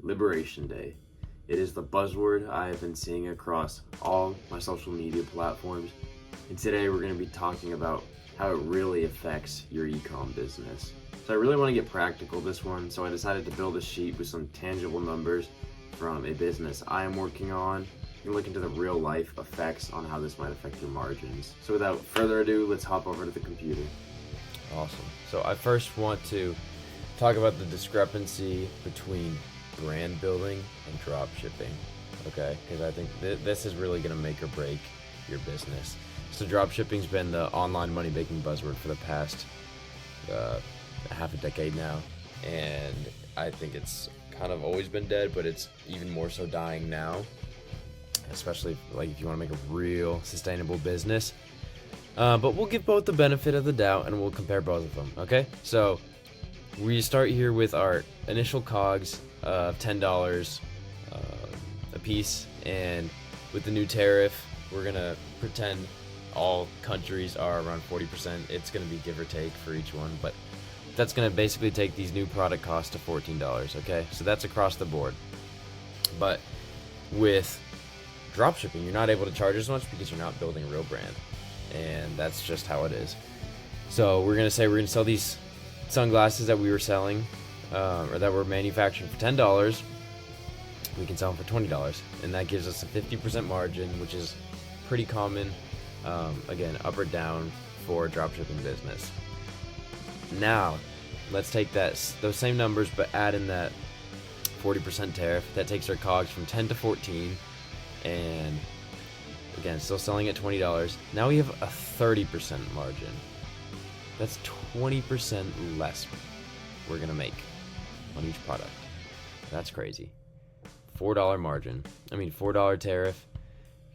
Liberation Day. It is the buzzword I have been seeing across all my social media platforms, and today we're going to be talking about how it really affects your ecom business. So I really want to get practical this one, so I decided to build a sheet with some tangible numbers from a business I am working on and look into the real life effects on how this might affect your margins. So without further ado, let's hop over to the computer. Awesome. So I first want to talk about the discrepancy between brand building and drop shipping, okay? Because I think this is really going to make or break your business. So drop shipping's been the online money making buzzword for the past half a decade now, and I think it's kind of always been dead, but it's even more so dying now, especially like if you want to make a real sustainable business. But we'll give both the benefit of the doubt and we'll compare both of them, okay? So we start here with our initial COGS of $10 a piece, and with the new tariff, we're gonna pretend all countries are around 40%. It's gonna be give or take for each one, but that's gonna basically take these new product costs to $14, okay? So that's across the board. But with dropshipping, you're not able to charge as much because you're not building a real brand, and that's just how it is. So we're gonna sell these sunglasses that we were selling or that were manufactured for $10. We can sell them for $20, and that gives us a 50% margin, which is pretty common, again, up or down for a dropshipping business. Now let's take those same numbers but add in that 40% tariff. That takes our COGS from 10 to 14, and again, still selling at $20. Now we have a 30% margin. That's 20% less we're gonna make on each product. That's crazy. $4 margin. I mean, $4 tariff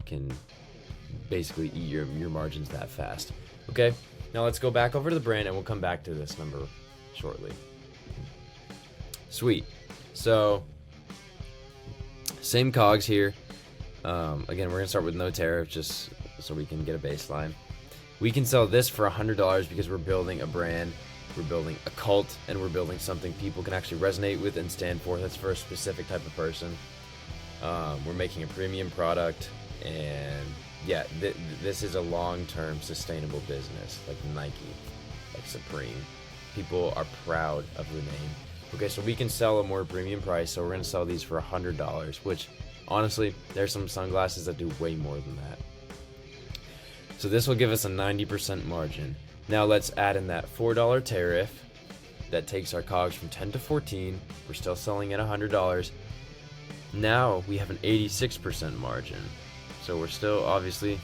can basically eat your margins that fast. Okay, now let's go back over to the brand and we'll come back to this number shortly. Sweet. So same COGS here. Again, we're gonna start with no tariff just so we can get a baseline. We can sell this for $100 because we're building a brand, we're building a cult, and we're building something people can actually resonate with and stand for. That's for a specific type of person. We're making a premium product, and yeah, this is a long-term sustainable business, like Nike, like Supreme. People are proud of the name. Okay, so we can sell a more premium price, so we're gonna sell these for $100, which honestly, there's some sunglasses that do way more than that. So this will give us a 90% margin. Now let's add in that $4 tariff. That takes our COGS from 10 to 14. We're still selling at $100. Now we have an 86% margin. So we're still obviously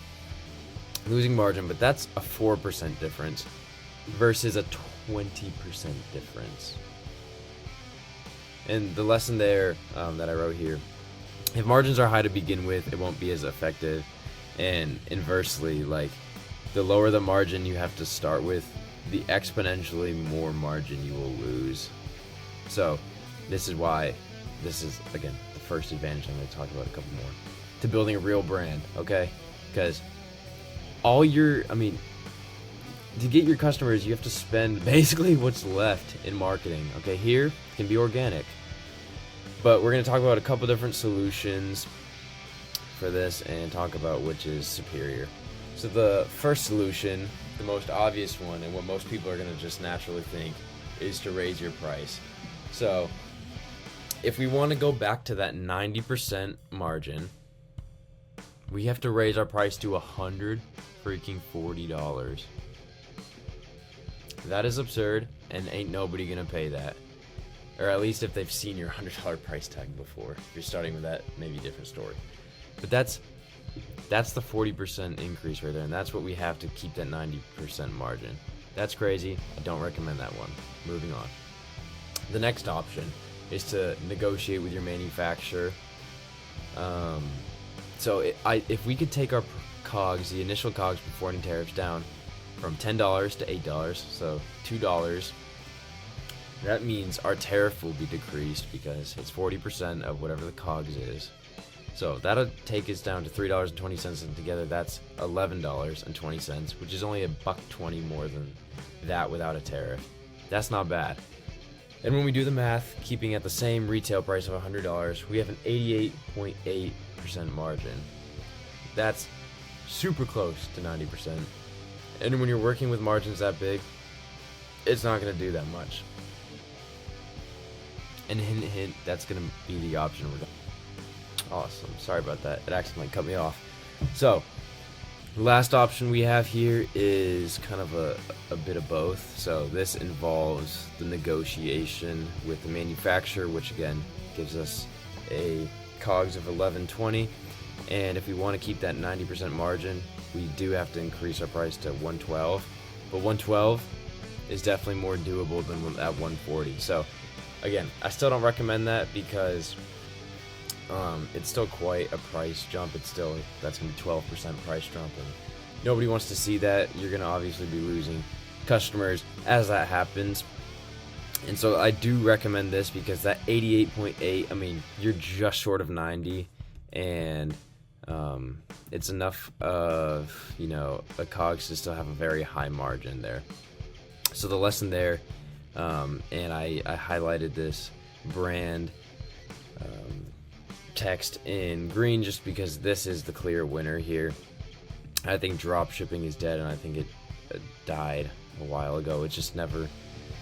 losing margin, but that's a 4% difference versus a 20% difference. And the lesson there that I wrote here, if margins are high to begin with, it won't be as effective. And inversely, like the lower the margin you have to start with, the exponentially more margin you will lose. So this is why this is, again, the first advantage. I'm going to talk about a couple more to building a real brand, okay? Because to get your customers, you have to spend basically what's left in marketing. Okay, here it can be organic, but we're going to talk about a couple different solutions for this and talk about which is superior. So the first solution, the most obvious one, and what most people are going to just naturally think, is to raise your price. So if we want to go back to that 90% margin, we have to raise our price to $140. That is absurd, and ain't nobody gonna pay that. Or at least if they've seen your $100 price tag before. If you're starting with that, maybe a different story. But that's the 40% increase right there, and that's what we have to keep that 90% margin. That's crazy. I don't recommend that one. Moving on. The next option is to negotiate with your manufacturer. If we could take our COGS, the initial COGS before any tariffs, down from $10 to $8, so $2, that means our tariff will be decreased because it's 40% of whatever the COGS is. So that'll take us down to $3.20, and together that's $11.20, which is only $1.20 more than that without a tariff. That's not bad. And when we do the math, keeping at the same retail price of $100, we have an 88.8% margin. That's super close to 90%. And when you're working with margins that big, it's not going to do that much. And hint, hint, that's going to be the option we're going. Awesome. Sorry about that. It accidentally cut me off. So, the last option we have here is kind of a bit of both. So this involves the negotiation with the manufacturer, which again gives us a COGS of 1120. And if we want to keep that 90% margin, we do have to increase our price to 112. But 112 is definitely more doable than at 140. So again, I still don't recommend that because it's still quite a price jump. It's still, that's going to be 12% price jump, and nobody wants to see that. You're going to obviously be losing customers as that happens. And so I do recommend this because that 88.8, I mean, you're just short of 90, and it's enough of, you know, a COGS to still have a very high margin there. So the lesson there, and I highlighted this brand text in green just because this is the clear winner here. I think drop shipping is dead, and I think it died a while ago. It's just never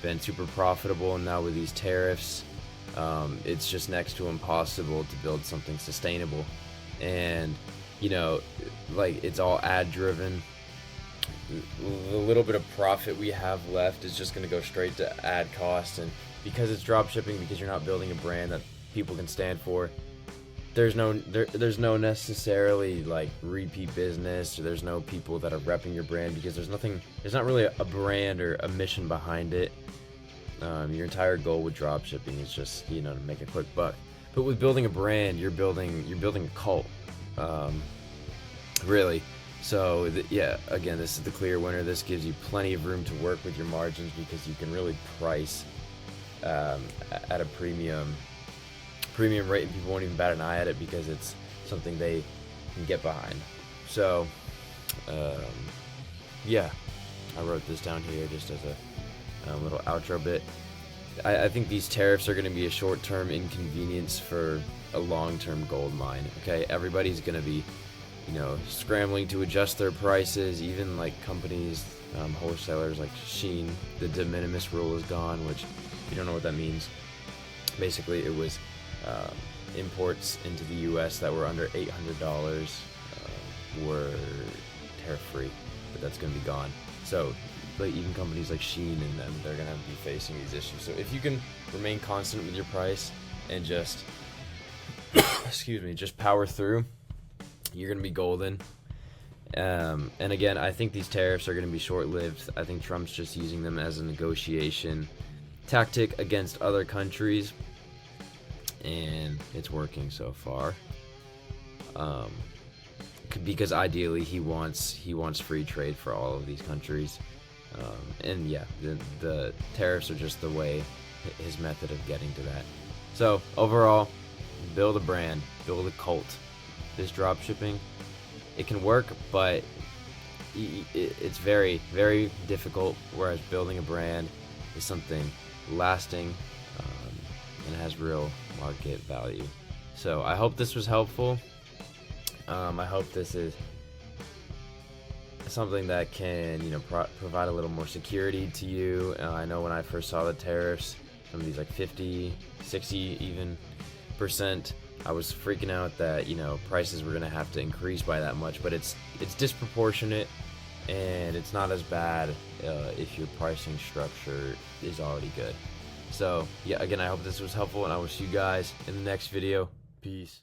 been super profitable, and now with these tariffs, it's just next to impossible to build something sustainable. And you know, like, it's all ad driven. The little bit of profit we have left is just going to go straight to ad costs, and because it's drop shipping, because you're not building a brand that people can stand for, there's no necessarily like repeat business, or there's no people that are repping your brand because there's not really a brand or a mission behind it. Your entire goal with drop shipping is just, you know, to make a quick buck. But with building a brand, you're building a cult, really. So yeah, again, this is the clear winner. This gives you plenty of room to work with your margins because you can really price at a premium rate, and people won't even bat an eye at it because it's something they can get behind. So yeah, I wrote this down here just as a little outro bit. I think these tariffs are going to be a short-term inconvenience for a long-term gold mine. Okay, everybody's going to be, you know, scrambling to adjust their prices. Even like companies, wholesalers like Shein, the de minimis rule is gone, which, if you don't know what that means, basically it was imports into the U.S. that were under $800 were tariff-free, but that's going to be gone. So, but even companies like Shein and them, they're going to be facing these issues. So if you can remain constant with your price and just, just power through, you're going to be golden. And again, I think these tariffs are going to be short-lived. I think Trump's just using them as a negotiation tactic against other countries, and it's working so far. Because ideally he wants free trade for all of these countries. And yeah, the tariffs are just the way, his method of getting to that. So overall, build a brand, build a cult. This drop shipping, it can work, but it's very, very difficult, whereas building a brand is something lasting and has real market value. So I hope this was helpful. I hope this is something that can, you know, provide a little more security to you. I know when I first saw the tariffs, some of these like 50, 60 even % I was freaking out that, you know, prices were going to have to increase by that much, but it's disproportionate, and it's not as bad if your pricing structure is already good. So yeah, again, I hope this was helpful, and I will see you guys in the next video. Peace.